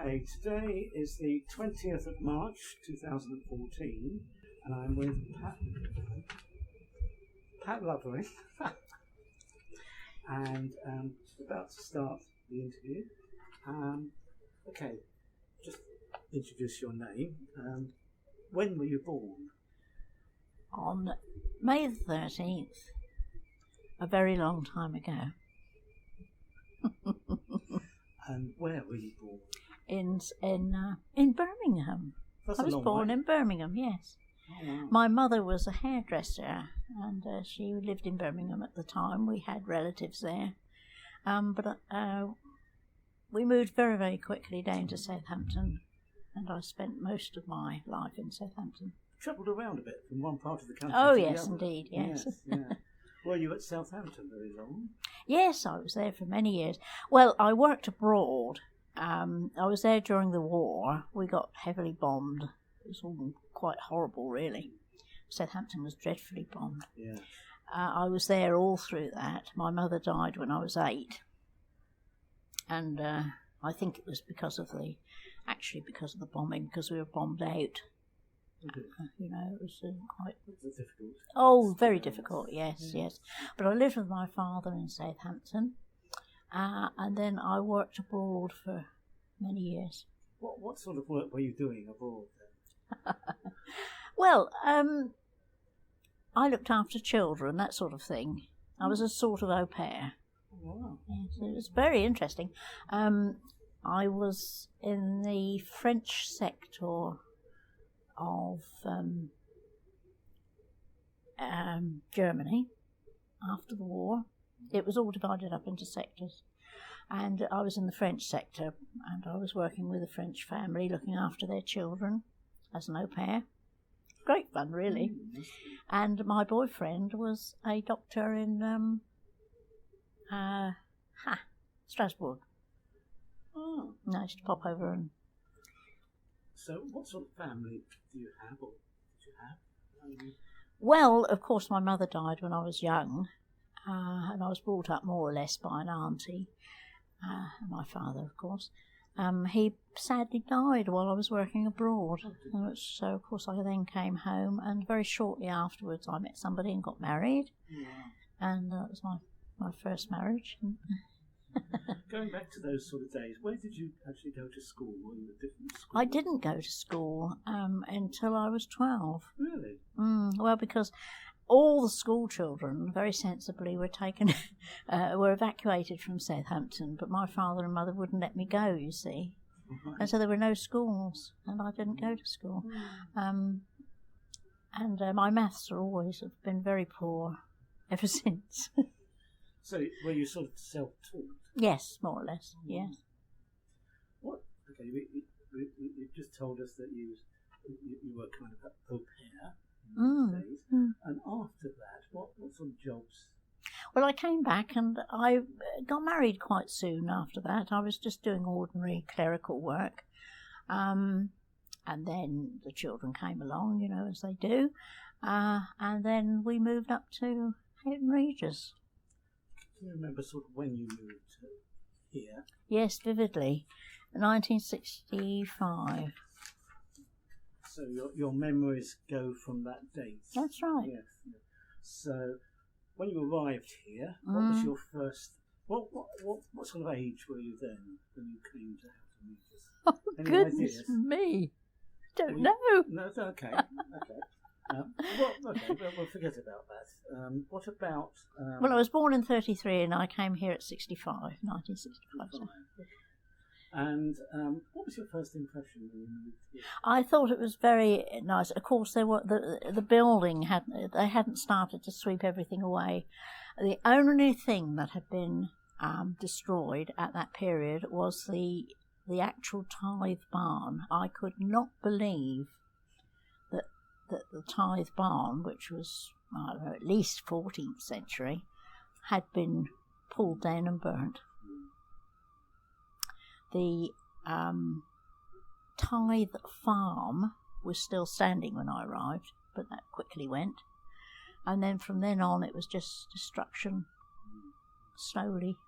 Okay, today is the 20th of March 2014 and I'm with Pat Lovery and about to start the interview. Okay, just introduce your name. When were you born? On May the 13th, a very long time ago. And where were you born? In Birmingham. That's I was born in Birmingham, yes. Oh, wow. My mother was a hairdresser and she lived in Birmingham at the time. We had relatives there. But we moved very, very quickly down to Southampton, and I spent most of my life in Southampton. Travelled around a bit from one part of the country Oh, to yes, the other. indeed, yes. Yeah. Were you at Southampton very long? Yes, I was there for many years. Well, I worked abroad. I was there during the war. We got heavily bombed. It was all quite horrible, really. Southampton was dreadfully bombed. Yeah. I was there all through that. My mother died when I was 8. And I think it was because of the bombing, because we were bombed out. Okay. You know, it was quite... Was it difficult? Oh, very difficult, yes, yes. But I lived with my father in Southampton, and then I worked abroad for many years. What sort of work were you doing abroad then? Well, I looked after children, that sort of thing. I was a sort of au pair. Wow. Yes, it was very interesting. I was in the French sector of Germany after the war. It was all divided up into sectors, and I was in the French sector, and I was working with a French family looking after their children as an au pair. Great fun, really. And my boyfriend was a doctor in Strasbourg. Oh. And I used to pop over and... So what sort of family do you have, or did you have? Well, of course, my mother died when I was young, and I was brought up more or less by an auntie, and my father, of course. He sadly died while I was working abroad, so of course I then came home, and very shortly afterwards I met somebody and got married, and that was my first marriage. Going back to those sort of days, where did you actually go to school? Were you at different schools? I didn't go to school until I was 12. Really? Well, because all the school children, very sensibly, were taken, were evacuated from Southampton, but my father and mother wouldn't let me go, you see. Right. And so there were no schools, and I didn't go to school. And my maths have always been very poor ever since. So were you sort of self-taught? Yes, more or less, yes. What? Okay, you just told us that you were kind of an au pair in those days. And after that, what sort of jobs? Well, I came back and I got married quite soon after that. I was just doing ordinary clerical work. And then the children came along, you know, as they do. And then we moved up to Houghton Regis. Can you remember sort of when you moved here? Yes, vividly. 1965. So your memories go from that date? That's right. Yes. So when you arrived here, what was your first... What sort of age were you then when you came to Houghton Regis? Oh, Any goodness ideas? me. Don't know. No, it's okay. Okay. We'll forget about that. What about... Well, I was born in 1933 and I came here at 1965. So. And what was your first impression when you moved here? I thought it was very nice. Of course, the building hadn't started to sweep everything away. The only thing that had been destroyed at that period was the actual tithe barn. I could not believe that the tithe barn, which was, I don't know, at least 14th century, had been pulled down and burnt. The tithe farm was still standing when I arrived, but that quickly went. And then from then on, it was just destruction, slowly,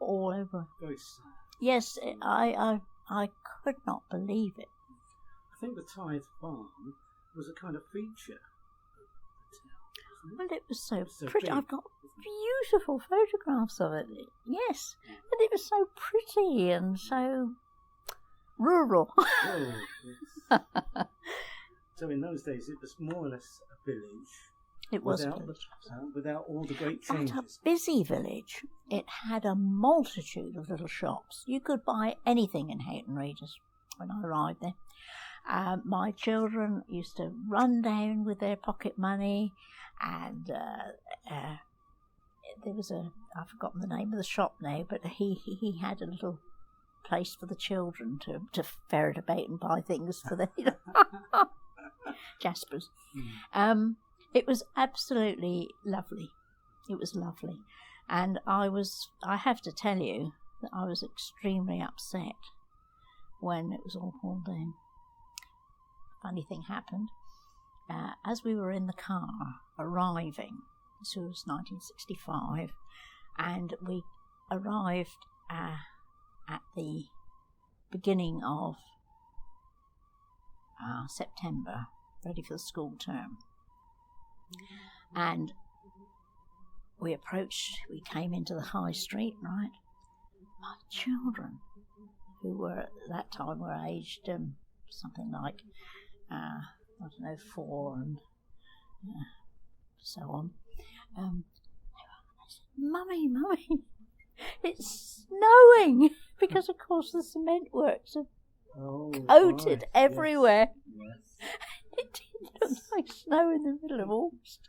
all over. Very sad. Yes, I I could not believe it. I think the Tithe Farm was a kind of feature of the town, wasn't it? Well, it was so pretty. big, I've got beautiful photographs of it. Yes, and it was so pretty and so rural. Oh, yes. So in those days, it was more or less a village. It was without all the great but changes. a busy village. It had a multitude of little shops. You could buy anything in Houghton Regis when I arrived there. My children used to run down with their pocket money, and there was I've forgotten the name of the shop now, but he had a little place for the children to ferret about and buy things for the Jaspers. It was absolutely lovely. It was lovely. And I have to tell you that I was extremely upset when it was all pulled down. Funny thing happened. As we were in the car arriving, this was 1965, and we arrived at the beginning of September, ready for the school term. And we came into the high street, right? My children, who were at that time were aged something like, 4 and so on. They said, Mummy, it's snowing! Because, of course, the cement works are coated everywhere. Yes. It didn't look like snow in the middle of August.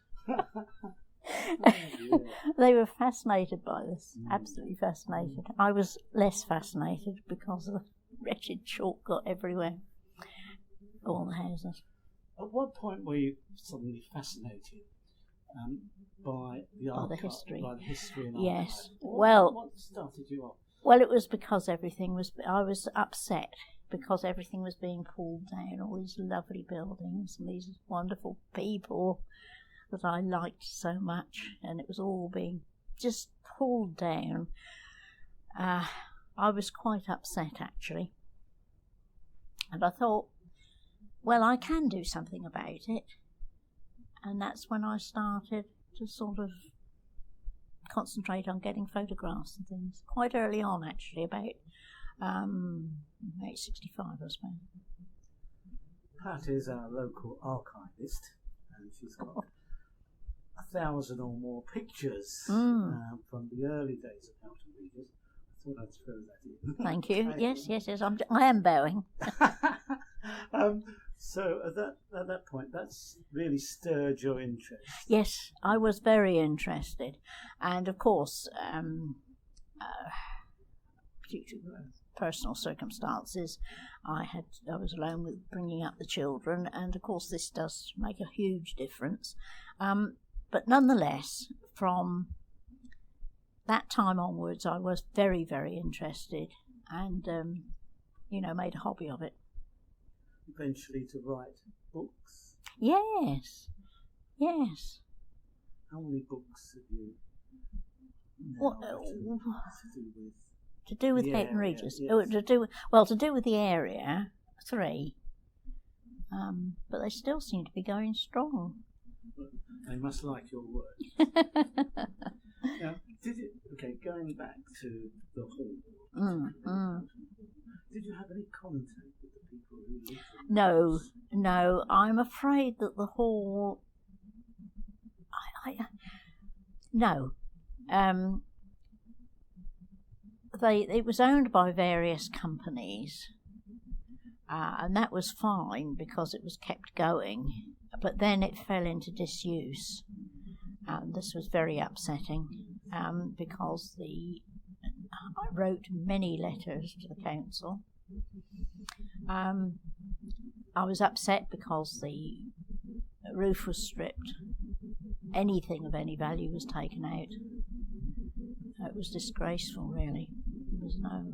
They were fascinated by this, absolutely fascinated. I was less fascinated because the wretched chalk got everywhere, all the houses. At what point were you suddenly fascinated by the history? By the history and yes. What started you off? Well, it was because I was upset because everything was being pulled down, all these lovely buildings and these wonderful people that I liked so much, and it was all being just pulled down. I was quite upset, actually. And I thought, well, I can do something about it. And that's when I started to sort of concentrate on getting photographs and things. Quite early on, actually, about 65, I suppose. Pat is our local archivist, and she's got 1,000 or more pictures from the early days of Houghton Regis. I thought I'd throw that in. Thank you. Yes. I am bowing. So at that point, that's really stirred your interest. Yes, I was very interested, and of course, due to personal circumstances, I was alone with bringing up the children, and of course, this does make a huge difference. But nonetheless, from that time onwards, I was very, very interested, and made a hobby of it. Eventually to write books? Yes. How many books have you to do with Houghton Regis? Yes. To do with the area, 3. But they still seem to be going strong. They must like your work. Now, going back to the hall, did you have any contact with the people who lived in No, I'm afraid that the hall... No. It was owned by various companies, and that was fine because it was kept going, but then it fell into disuse, and this was very upsetting because I wrote many letters to the council. I was upset because the roof was stripped. Anything of any value was taken out. It was disgraceful, really. There was no.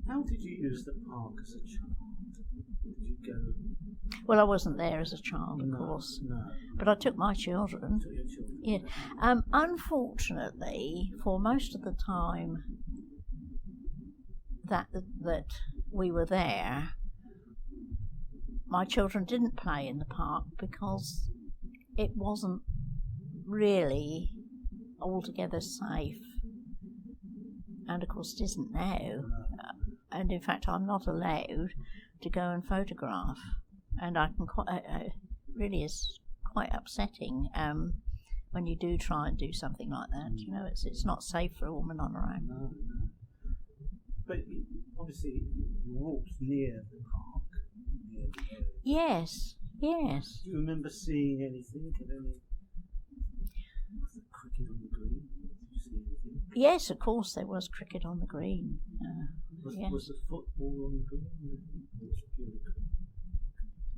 How did you use the park as a child? Did you go? Well, I wasn't there as a child, of course. No. But I took my children. Took your children? Yeah. Unfortunately, for most of the time, that we were there, my children didn't play in the park because it wasn't really altogether safe. And of course it isn't now. And in fact I'm not allowed to go and photograph. And I can it really is quite upsetting when you do try and do something like that. You know, it's not safe for a woman on her own. No. But obviously you walked near the park. Yes. Do you remember seeing anything? Was there cricket on the green? Did you see anything? Yes, of course there was cricket on the green. Was the football on the green?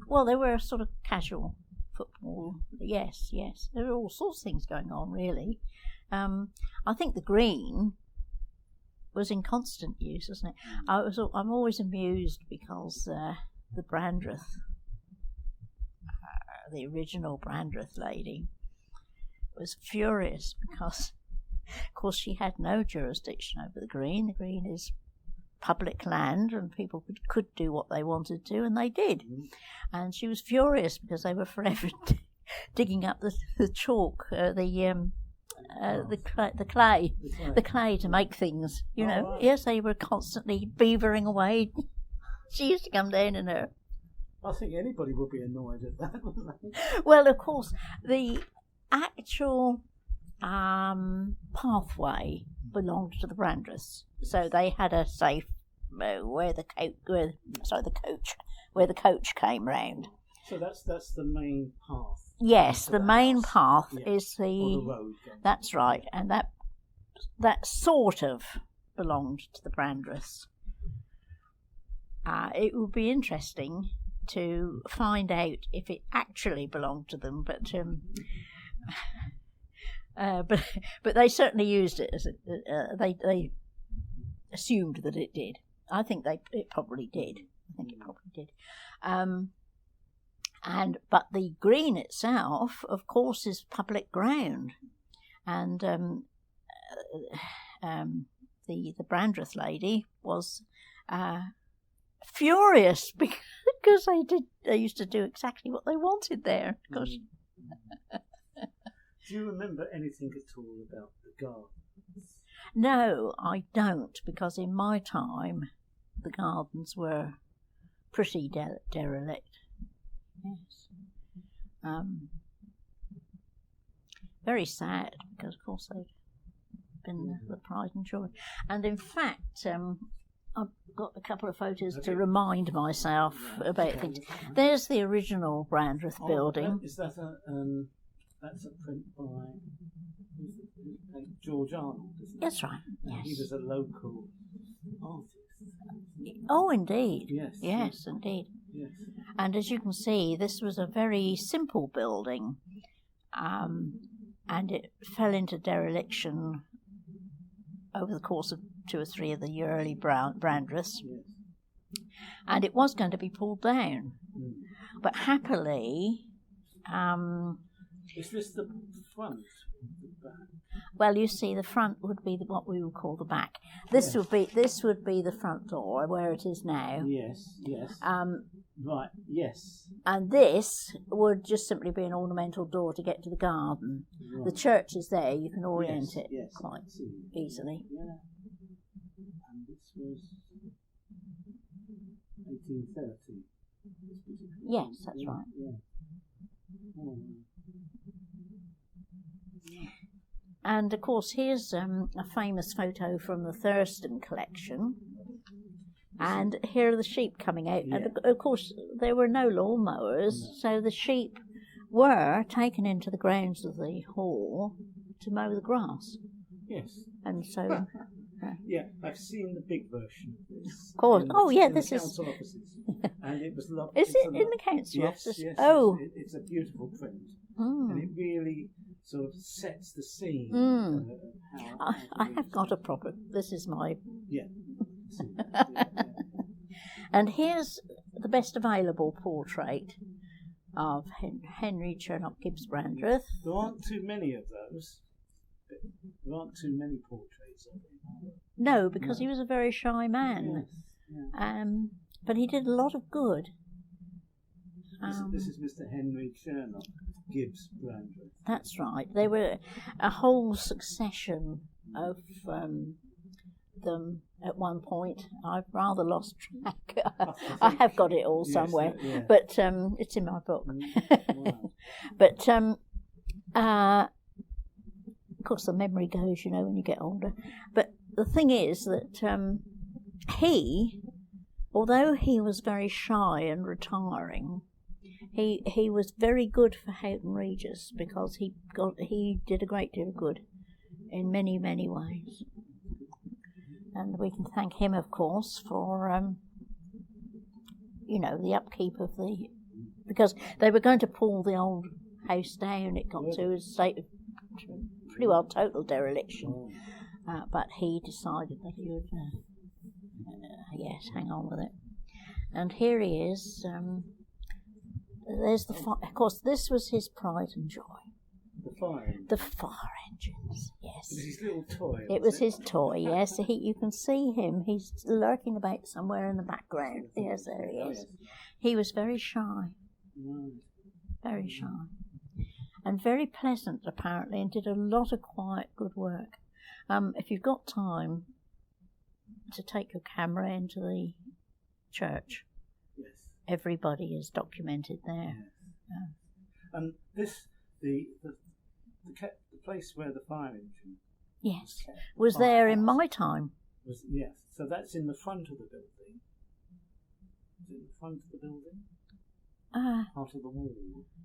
Well, there were sort of casual football. Yes. There were all sorts of things going on, really. I think the green was in constant use, wasn't it? I'm always amused because the Brandreth, the original Brandreth lady, was furious because, of course, she had no jurisdiction over the green. The green is public land and people could do what they wanted to, and they did. And she was furious because they were forever digging up the chalk, the clay to make things, you know. Right. Yes, they were constantly beavering away. She used to come down in her. I think anybody would be annoyed at that, wouldn't they? Well, of course, the actual pathway belonged to the Brandreths, so they had a safe where the coach came round. So that's the main path. Yes, the main house. path is Or the road. That's right, and that sort of belonged to the Brandreths. It would be interesting to find out if it actually belonged to them, but they certainly used it as they assumed that it did. I think it probably did. But the green itself, of course, is public ground, and the Brandreth lady was furious because they used to do exactly what they wanted there. Because do you remember anything at all about the gardens? No, I don't, because in my time the gardens were pretty derelict. Yes. Very sad, because of course they'd been the pride and joy. And in fact, I've got a couple of photos to remind myself about things. There's the original Brandreth building. Is that that's a print by George Arnold, isn't it? That's right, yes. He was a local artist. Oh, indeed. Yes, indeed. Yes. And as you can see, this was a very simple building, and it fell into dereliction over the course of 2 or 3 of the early Brandreths, Yes. and it was going to be pulled down. But happily, is this the front? The back? well, you see, the front would be what we would call the back. This would be the front door where it is now. Yes. Right. Yes. And this would just simply be an ornamental door to get to the garden. Right. The church is there; you can orient it Yes. quite easily. Yeah. And this was 1830. Yes, that's right. Yeah. Oh. And of course, here's a famous photo from the Thurston collection. And here are the sheep coming out. Yeah. And of course, there were no lawnmowers, so the sheep were taken into the grounds of the hall to mow the grass. Yes. And so, Yeah, I've seen the big version of this. of course, in this the is. council offices, and it was lovely. Is it in the council Yes, office? yes. Oh, It's a beautiful print, mm. and it really sort of sets the scene. Mm. Of how I have got a proper. This is my. Yeah. And here's the best available portrait of Henry Chernock Gibbs Brandreth. There aren't too many of those. There aren't too many portraits of him. No, because he was a very shy man. Yes. Yeah. But he did a lot of good. This is Mr. Henry Chernock, Gibbs Brandreth. That's right. They were a whole succession of them at one point. I've rather lost track. I have got it all somewhere, yeah. but it's in my book. Wow. But of course, the memory goes, when you get older. But the thing is that he, although he was very shy and retiring, he was very good for Houghton Regis, because he did a great deal of good in many, many ways. And we can thank him, of course, for the upkeep of because they were going to pull the old house down. It got to a state of pretty well total dereliction, but he decided that he would hang on with it. And here he is. There's of course, this was his pride and joy. The fire engines, yes. It was his little toy. It was his toy, yes. You can see him. He's lurking about somewhere in the background. Yes, there he is. He was very shy. Very shy. And very pleasant, apparently, and did a lot of quiet, good work. If you've got time to take your camera into the church, yes, everybody is documented there. Yes. The place where the fire engine was there in my time. Yes, so that's in the front of the building. Is it in the front of the building? Part of the wall.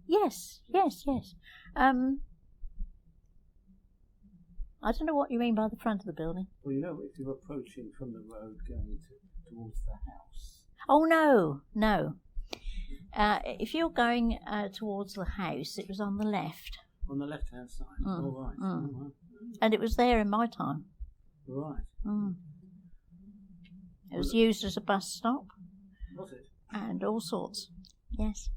Yes. I don't know what you mean by the front of the building. Well, if you're approaching from the road going towards the house. Oh, no. If you're going towards the house, it was on the left. On the left-hand side. Oh, right. Oh, right. And it was there in my time. Right. It was used as a bus stop. Was it? And all sorts. Yes.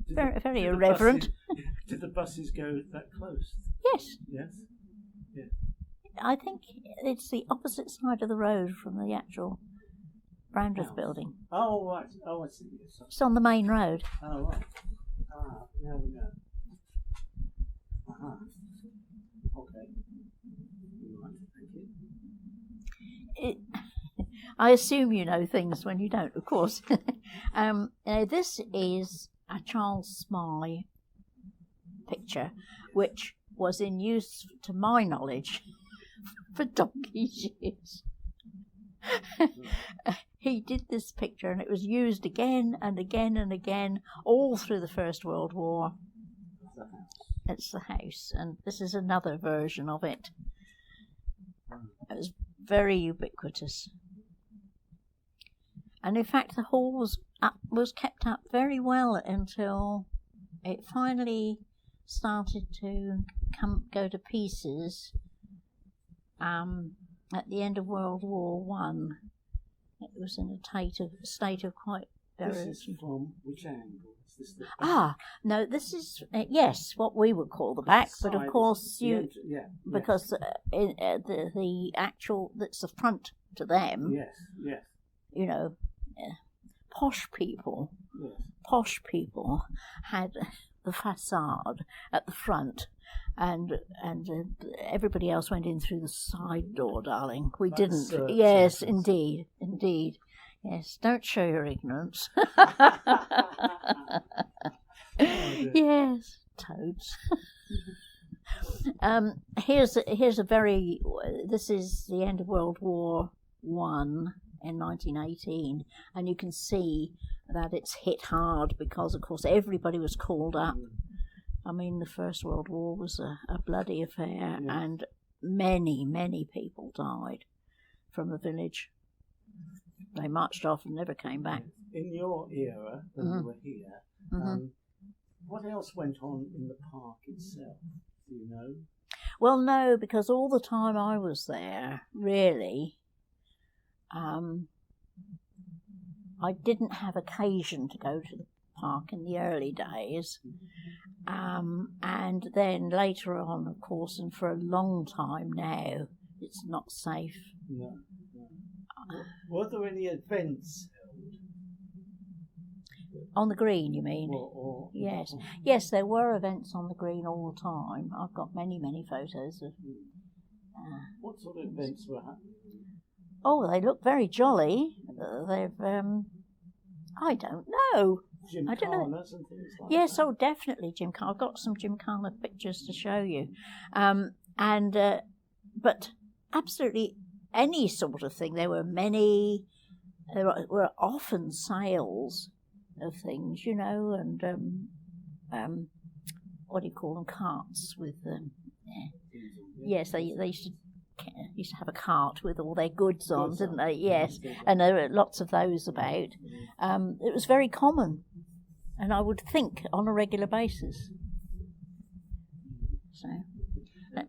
Very irreverent. Did the buses go that close? Yes. Yes? Yeah. I think it's the opposite side of the road from the actual Brandreth building. Oh, right. Oh, I see. Yes. It's on the main road. Oh, right. Now we know. Okay. Right, thank you. I assume you know things when you don't, of course. This is a Charles Smye picture, which was in use, to my knowledge, for donkey's years. He did this picture, and it was used again and again and again all through the First World War. It's the house, and this is another version of it. It was very ubiquitous. And in fact, the hall was kept up very well until it finally started to go to pieces at the end of World War One. It was in a state of quite dereliction. This is from which angle? Is this the back? No, this is yes, what we would call the back, but of course because the actual that's the front to them. Yes. Posh people. Yes. Posh people had the facade at the front, and everybody else went in through the side door, darling. We didn't. Yes, indeed. Yes, don't show your ignorance. Yes, toads. Here's a very. This is the end of World War One in 1918, and you can see that it's hit hard because, of course, everybody was called up. I mean, the First World War was a bloody affair, and many people died from the village. They marched off and never came back. In your era, when you were here, what else went on in the park itself? Do you know? Well, no, because all the time I was there, really, I didn't have occasion to go to the park in the early days. And then later on, of course, and for a long time now, it's not safe No. Were there any events held? On the green, you mean? Yes. Yes, there were events on the green all the time. I've got many, many photos of... what sort of events were happening? Oh, they look very jolly. They've... I don't know. Gymkhanas and things like yes, that? oh, definitely Gymkhana. I've got some Gymkhana pictures to show you. But absolutely any sort of thing. There were many... There were often sales of things, you know, and what do you call them, carts with yes, they used to have a cart with all their goods on, didn't they? Yes, and there were lots of those about. It was very common, and I would think on a regular basis. So.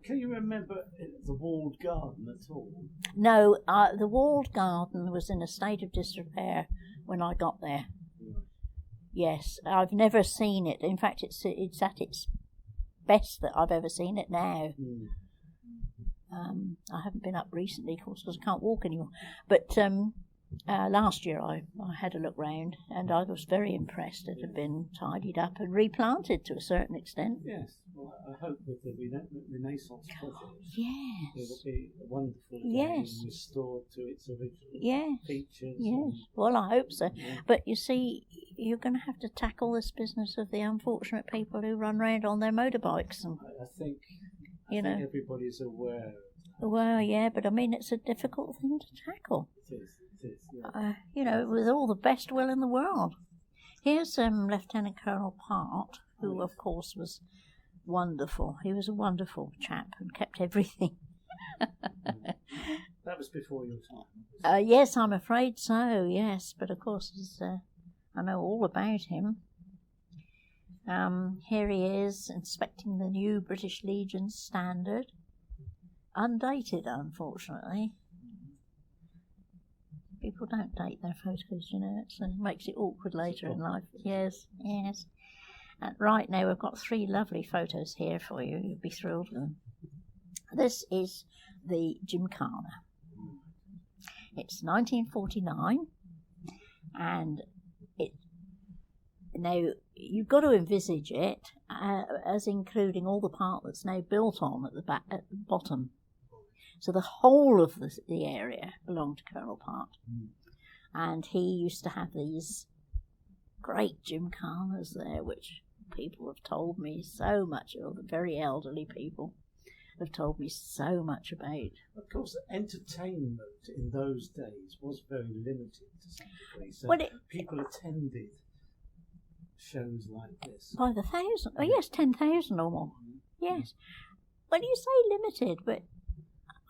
Can you remember the walled garden at all? No, the walled garden was in a state of disrepair when I got there. Yes, I've never seen it. In fact, it's at its best that I've ever seen it now. I haven't been up recently, of course, because I can't walk anymore. But last year I had a look round, and I was very impressed. It had been tidied up and replanted to a certain extent. Yes, well, I hope with the Renaissance project, yes, it will be wonderful again, yes, restored to its original features. Yes, well, I hope so. Yeah. But you see, you're going to have to tackle this business of the unfortunate people who run round on their motorbikes. And I think everybody's aware. Well, yeah, but I mean, it's a difficult thing to tackle. It is, yeah. You know, with all the best will in the world. Here's Lieutenant Colonel Part, who, of course, was wonderful. He was a wonderful chap and kept everything. That was before your time. Yes, I'm afraid so, yes. But, of course, I know all about him. Here he is, inspecting the new British Legion standard. Undated, unfortunately. People don't date their photos, you know. It makes it awkward later in life. Yes, yes. And right now we've got 3 lovely photos here for you. You'll be thrilled with them. This is the Gymkhana. It's 1949, and now you've got to envisage it as including all the part that's now built on at the bottom. So the whole of the area belonged to Colonel Part. And he used to have these great gymkhanas there, which people have told me so much, or the very elderly people have told me so much about. Of course, entertainment in those days was very limited to some degree. So people attended shows like this. By the thousand? Oh, yes, 10,000 or more. Yes. Well, you say limited, but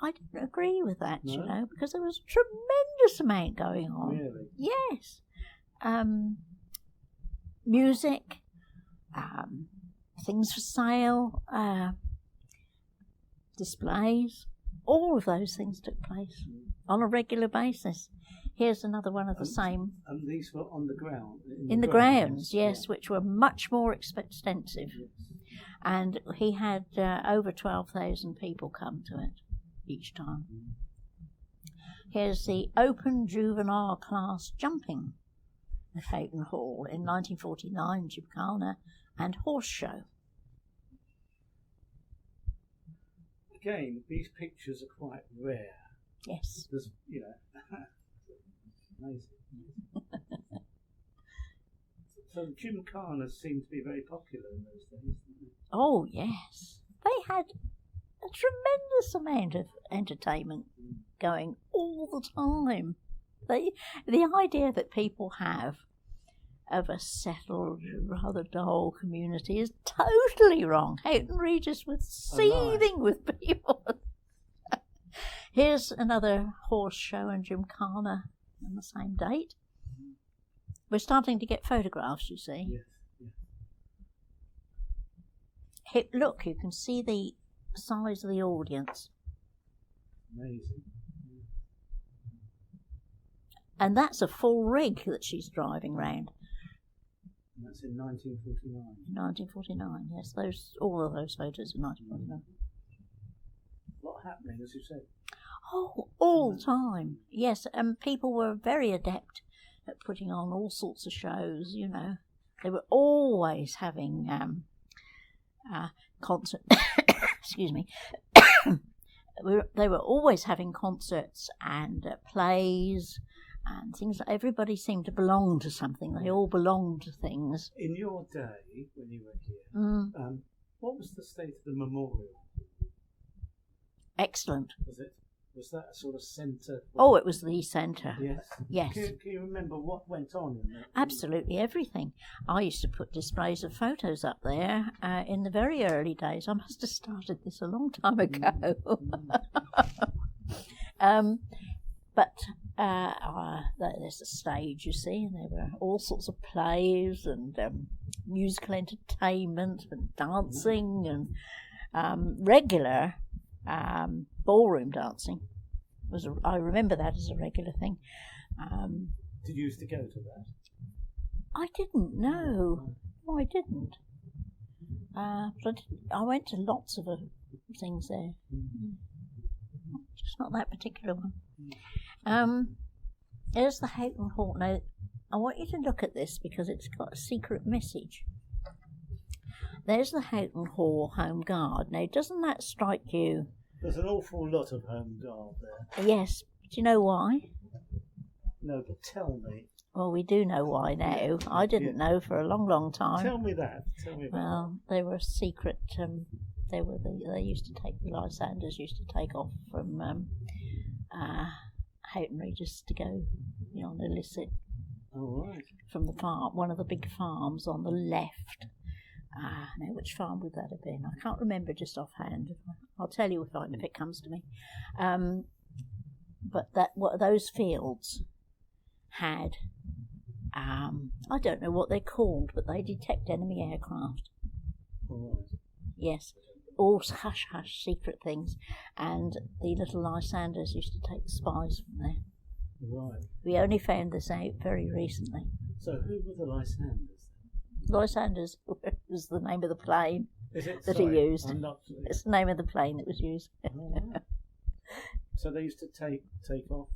I don't agree with that, you know, because there was a tremendous amount going on. Really? Yes. Music, things for sale, displays, all of those things took place on a regular basis. Here's another one of the same. And these were on the ground? In the grounds, yes, which were much more extensive. Yes. And he had over 12,000 people come to it each time. Here's the open juvenile class jumping at Houghton Hall in 1949, Gymkhana and horse show. Again, these pictures are quite rare. Yes. There's, you know, amazing. So Gymkhana seemed to be very popular in those days, didn't they? Oh, yes. They had a tremendous amount of entertainment going all the time. The idea that people have of a settled, rather dull community is totally wrong. Houghton Regis was seething with people. Here's another horse show and Gymkhana on the same date. We're starting to get photographs, you see. Yes. Look, you can see the size of the audience. Amazing. And that's a full rig that she's driving round. And that's in 1949. 1949, yes. All of those photos are 1949. A lot happening, as you said. Oh, all the time. Yes, and people were very adept at putting on all sorts of shows, you know. They were always having concert. Excuse me. They were always having concerts and plays and things. Everybody seemed to belong to something. They all belonged to things. In your day, when you were here, what was the state of the memorial? Excellent. Was that a sort of centre? Oh, it was the centre. Yes. Yes. Can you remember what went on in that? Absolutely everything. I used to put displays of photos up there in the very early days. I must have started this a long time ago. But there's a stage, you see, and there were all sorts of plays and musical entertainment and dancing and regular ballroom dancing. I remember that as a regular thing. Did you used to go to that? I didn't know. No, I didn't. But I went to lots of things there. Just not that particular one. There's the Houghton Hall. Now, I want you to look at this because it's got a secret message. There's the Houghton Hall Home Guard. Now, doesn't that strike you? There's an awful lot of Home Guard there. Yes. Do you know why? No, but tell me. Well, we do know why now. I didn't know for a long, long time. Tell me that. Well, they were a secret. They used to take the Lysanders used to take off from Houghton Regis to go, on illicit. Oh, right. From the farm, one of the big farms on the left. Now, which farm would that have been? I can't remember just offhand. I'll tell you if it comes to me. But those fields had, I don't know what they're called, but they detect enemy aircraft. Oh, right. Yes, all hush-hush secret things. And the little Lysanders used to take the spies from there. Right. We only found this out very recently. So who were the Lysanders? Lysanders was the name of the plane Is it? that Sorry, he used. It's the name of the plane that was used. Oh, right. So they used to take off?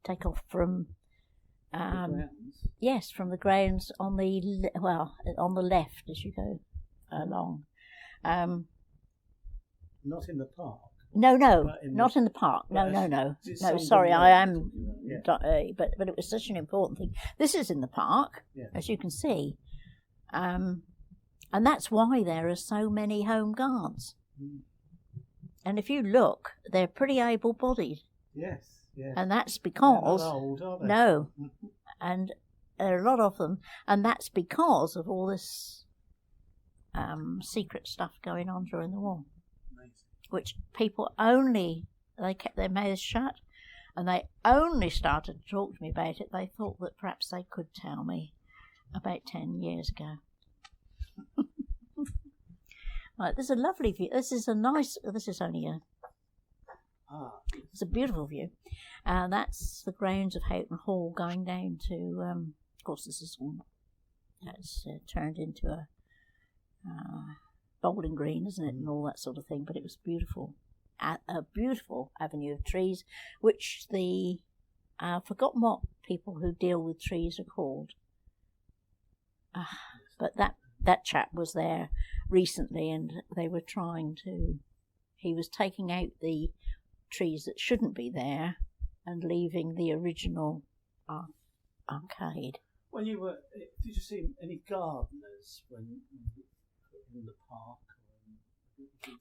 Take off from... the grounds? Yes, from the grounds on the left as you go along. Not in the park? No, not in the park. No. Sorry, I am... Yeah. But it was such an important thing. This is in the park, yeah. as you can see. And that's why there are so many Home Guards. Mm. And if you look, they're pretty able-bodied. Yes. And that's because... They're not old, are they? No. And there are a lot of them. And that's because of all this secret stuff going on during the war. Amazing. Which people they kept their mouths shut. And they only started to talk to me about it. They thought that perhaps they could tell me about 10 years ago. Right, there's a lovely view. This is it's a beautiful view. That's the grounds of Houghton Hall going down to, of course this is one that's turned into a bowling green, isn't it, and all that sort of thing, but it was beautiful. A beautiful avenue of trees, which I've forgotten what people who deal with trees are called. But that chap was there recently, and they were he was taking out the trees that shouldn't be there and leaving the original arcade. When you were, did you see any gardeners when in the park?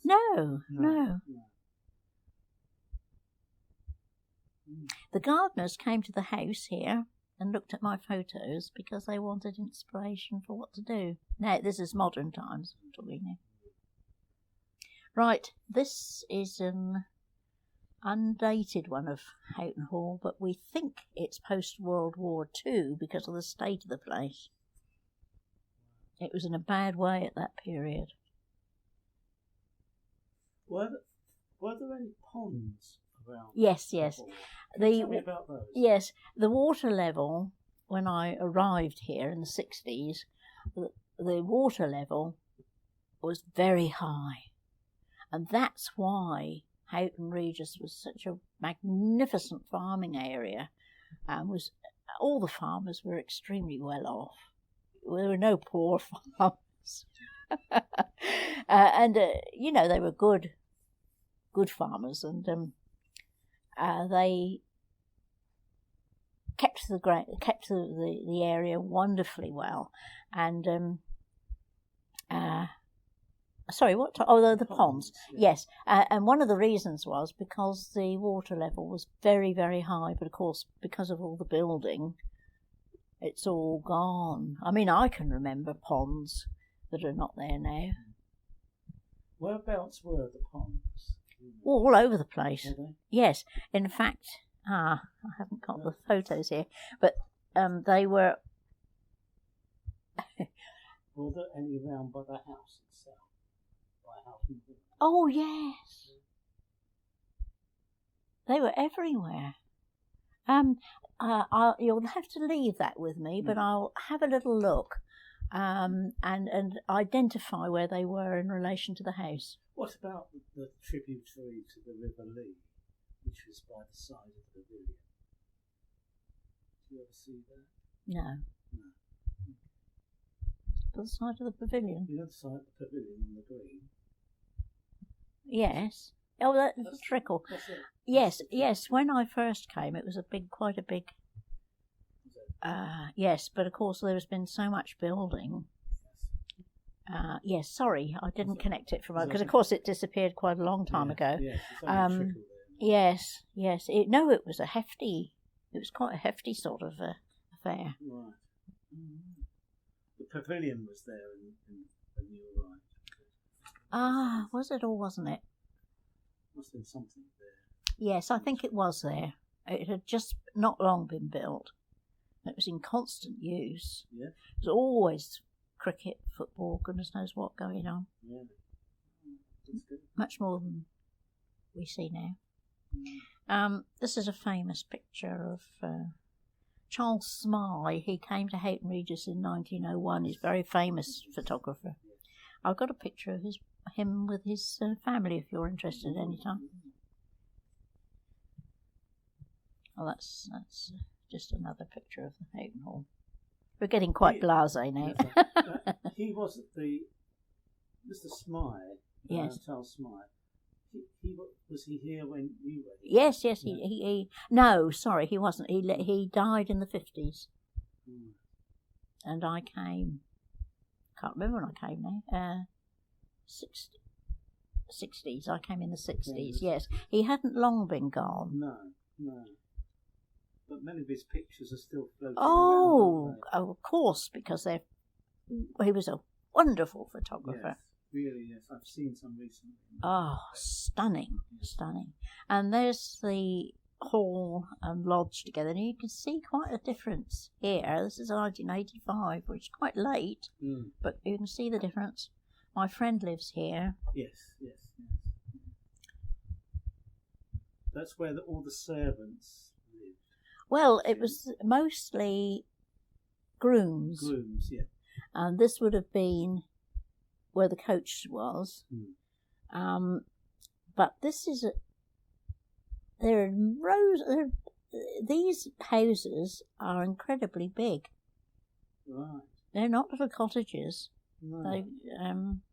No. The gardeners came to the house here and looked at my photos because they wanted inspiration for what to do. Now, this is modern times I'm talking now. Right, this is an undated one of Houghton Hall, but we think it's post-World War II because of the state of the place. It was in a bad way at that period. Were there any ponds around? Yes. Tell me about those. Yes, the water level, when I arrived here in the 60s, the water level was very high. And that's why Houghton Regis was such a magnificent farming area, and all the farmers were extremely well off. There were no poor farmers, and they were good farmers, and they kept the area wonderfully well, and sorry, what? The ponds. Yes, and one of the reasons was because the water level was very, very high. But of course, because of all the building, it's all gone. I mean, I can remember ponds that are not there now. Whereabouts were the ponds? All over the place. Were they? Yes, in fact, I haven't got the photos here, but they were. Were there any around by the house itself? Oh, yes. They were everywhere. You'll have to leave that with me, but I'll have a little look and identify where they were in relation to the house. What about the tributary to the River Lee, which was by the side of the pavilion? Did you ever see that? No. To the side of the pavilion? The other side of the pavilion on the green. Yes. Oh, that little trickle. That's it. Yes. When I first came, it was quite a big. Yes, but of course there has been so much building. Yes, sorry, I didn't connect it from because of course it disappeared quite a long time ago. Yes, it's only a trickle there. Yes. It was It was quite a hefty sort of affair. Right. The pavilion was there when you arrived. Was it or wasn't it? Must have been something there. Yes, I think it was there. It had just not long been built. It was in constant use. Yeah. It was always cricket, football, goodness knows what going on. Yeah. That's good. Much more than we see now. This is a famous picture of Charles Smythe. He came to Houghton Regis in 1901. He's a very famous photographer. I've got a picture of him with his family if you're interested any time. Oh, that's just another picture of the Houghton Hall. We're getting quite blasé now. He was Mr. Smythe. Yes. Charles Smythe. Was he here when you were here? Yes. He no, sorry, he wasn't. He died in the 50s, and I came. Can't remember when I came now. 60s. I came in the 60s. Yes, he hadn't long been gone. No. But many of his pictures are still floating around. Oh, of course, because he was a wonderful photographer. Yes, really, yes. I've seen some recently. Oh, stunning. And there's the hall and lodge together, and you can see quite a difference here. This is 1985, which is quite late, but you can see the difference. My friend lives here. Yes. That's where all the servants lived. Well, it was mostly grooms. Grooms, yeah. And this would have been where the coach was. But this is there are rows. These houses are incredibly big. Right. They're not little cottages. No.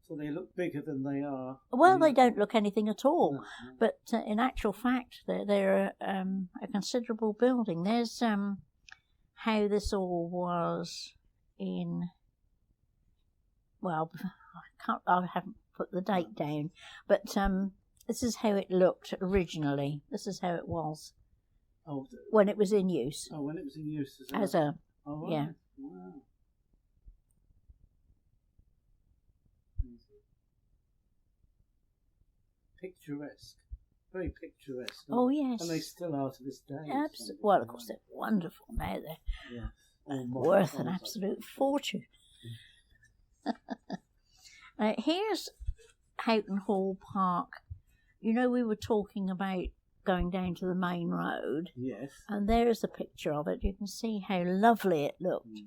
So they look bigger than they are. Well, they don't look anything at all. No. But in actual fact, they're a considerable building. There's how this all was in. Well, I haven't put the date down, but this is how it looked originally. This is how it was when it was in use. Oh, when it was in use as a right. Yeah. Wow. Picturesque, very picturesque. Oh yes, and they still are to this day. Absolutely. Well, of course they're wonderful now. They're worth an absolute fortune. Here's Houghton Hall Park. You know, we were talking about going down to the main road. Yes. And there's a picture of it. You can see how lovely it looked.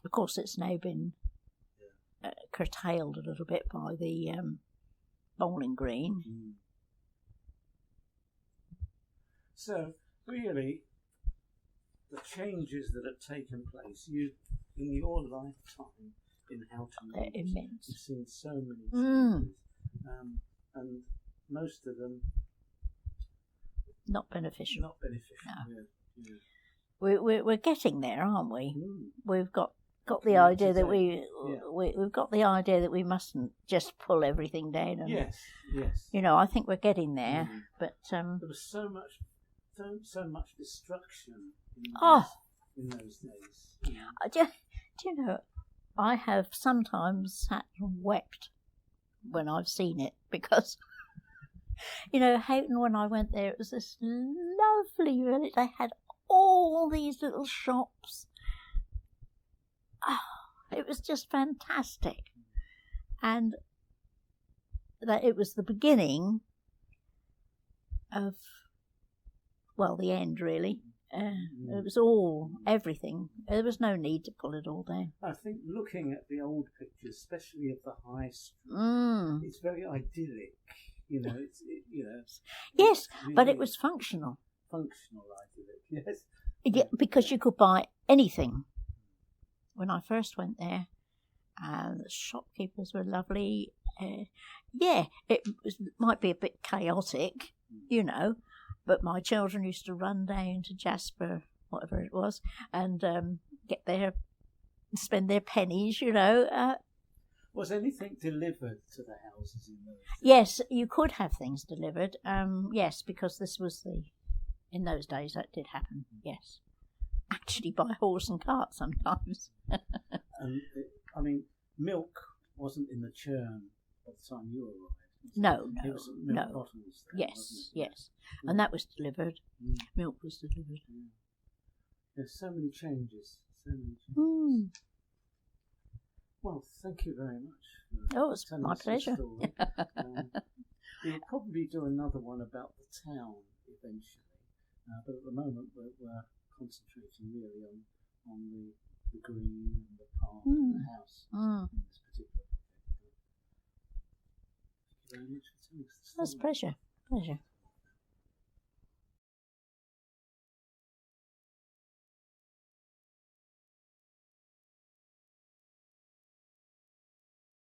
Of course, it's now been curtailed a little bit by bowling green. So, really, the changes that have taken place, in your lifetime in Houghton They're Regis, immense. you've seen so many changes, and most of them Not beneficial. not beneficial. No. Yeah. We're getting there, aren't we? We've got the Coming idea that today. we've got the idea that we mustn't just pull everything down. And, Yes. you know, I think we're getting there. But there was so much destruction in those days. do you know, I have sometimes sat and wept when I've seen it, because, you know, Houghton, when I went there, it was this lovely village. They had all these little shops. Oh, it was just fantastic. And that it was the beginning of, well, the end, really. It was all, everything. There was no need to pull it all down. I think looking at the old pictures, especially of the High Street, it's very idyllic. You know, Yes, really but it was functional. Functional idyllic, yes. Yeah, because you could buy anything. When I first went there, the shopkeepers were lovely. Might be a bit chaotic, you know, but my children used to run down to Jasper, whatever it was, and spend their pennies, you know. Was anything delivered to the houses in those days? Yes, you could have things delivered. Yes, because this was in those days that did happen. Yes, actually by horse and cart sometimes. I mean, milk wasn't in the churn by the time you arrived. No. It was milk bottles. Then, Yes. And that was delivered. Milk was delivered. There's so many changes. Well, thank you very much. It's my pleasure. We'll probably do another one about the town eventually, but at the moment we're concentrating really on the green and the park and the house in this particular project. Thank you very much for telling us the story. That's pleasure.